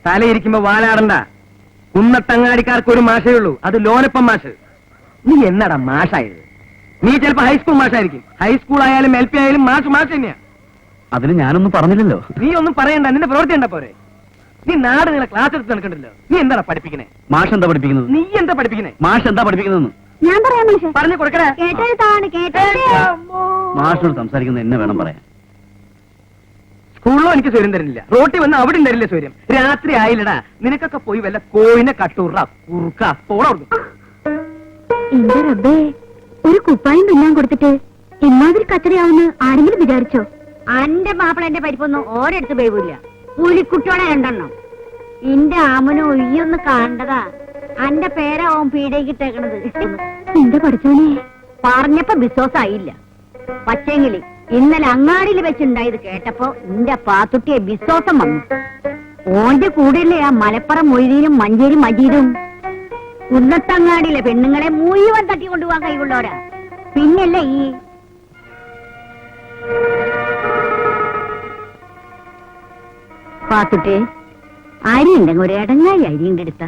തലയിരിക്കുമ്പോ വാലാടണ്ട. കുന്നത്തങ്ങാടിക്കാർക്ക് ഒരു മാഷേ ഉള്ളൂ, അത് ലോനപ്പം മാഷ്. നീ എന്നടാ മാഷായത്? നീ ചിലപ്പോ ഹൈസ്കൂൾ മാഷായിരിക്കും. ഹൈസ്കൂൾ ആയാലും LP ആയാലും മാഷ് മാഷ് തന്നെയാ. അതിന് ഞാനൊന്നും പറഞ്ഞില്ലല്ലോ. നീ ഒന്നും പറയണ്ട, നിന്റെ പ്രവൃത്തി കണ്ട പോരെ. നീ നാട് നിങ്ങളെ ക്ലാസ് എടുത്ത് നടക്കണ്ടല്ലോ. നീ എന്താണ് പഠിപ്പിക്കണേ? മാഷ് എന്താ പഠിപ്പിക്കുന്നത്? നീ എന്താ പഠിപ്പിക്കണേ? മാഷ് എന്താ പഠിപ്പിക്കുന്നതെന്ന് ഞാൻ പറയാം മാഷേ. പറഞ്ഞു കൊടുക്കണേ. മാഷോട് സംസാരിക്കുന്നത് എന്നെ വേണം പറയാൻ. സ്കൂളിലോ എനിക്ക് സ്വര്യം തരുന്നില്ല, റോട്ടി വന്ന് അവിടെ തരില്ല സ്വര്യം. രാത്രി ആയില്ലടാ, നിനക്കൊക്കെ പോയി വല്ല കോയിനെ കട്ടൂറ കുറുക്ക പോടോർന്നു. എന്റെ റബ്ബേ, ഒരു കുപ്പായം തുന്നാൻ കൊടുത്തിട്ട് ഇമാതിരി കച്ചറയാവുന്ന ആരെങ്കിലും വിചാരിച്ചോ? അന്റെ മാപ്പിള എന്റെ പരിപ്പൊന്നും ഓരെടുത്ത് പേവില്ല. പുലിക്കുട്ടിയോടെ രണ്ടെണ്ണം. എന്റെ ആമനോ ഒയ്യൊന്ന് കണ്ടതാ. അന്റെ പേരാവും പീഡയ്ക്കിട്ടേക്കണത്. എന്റെ പഠിച്ചോനെ പറഞ്ഞപ്പോ വിശ്വാസായില്ല. പച്ചെങ്കില് ഇന്നലെ അങ്ങാടിയിൽ വെച്ചുണ്ടായത് കേട്ടപ്പോ എന്റെ പാത്തുട്ടിയെ വിശ്വാസം വന്നു. ഓന്റെ കൂടെയല്ലേ ആ മലപ്പുറം മൊയ്തീനും മഞ്ചേരി മജീദും. കുന്നത്തങ്ങാടിയിലെ പെണ്ണുങ്ങളെ മുഴുവൻ തട്ടിക്കൊണ്ടുപോകാൻ കഴിവുള്ളവരാ. പിന്നല്ലേ ഈ പാത്തുട്ടെ, അരി ഉണ്ടെങ്കിൽ ഒരു ഇടങ്ങായി അരിയുടെ എടുത്ത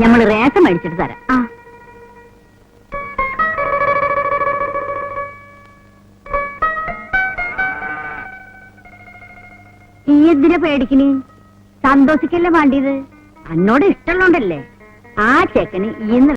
ഞമ്മള് റേഷം അടിച്ചിട്ട് തരാം. ഈ എന്തിനാ പേടിക്കണി? സന്തോഷിക്കല്ലേ വേണ്ടിയത്? എന്നോട് ഇഷ്ടമുള്ളോണ്ടല്ലേ ആ ചെക്കന് ഇന്ന്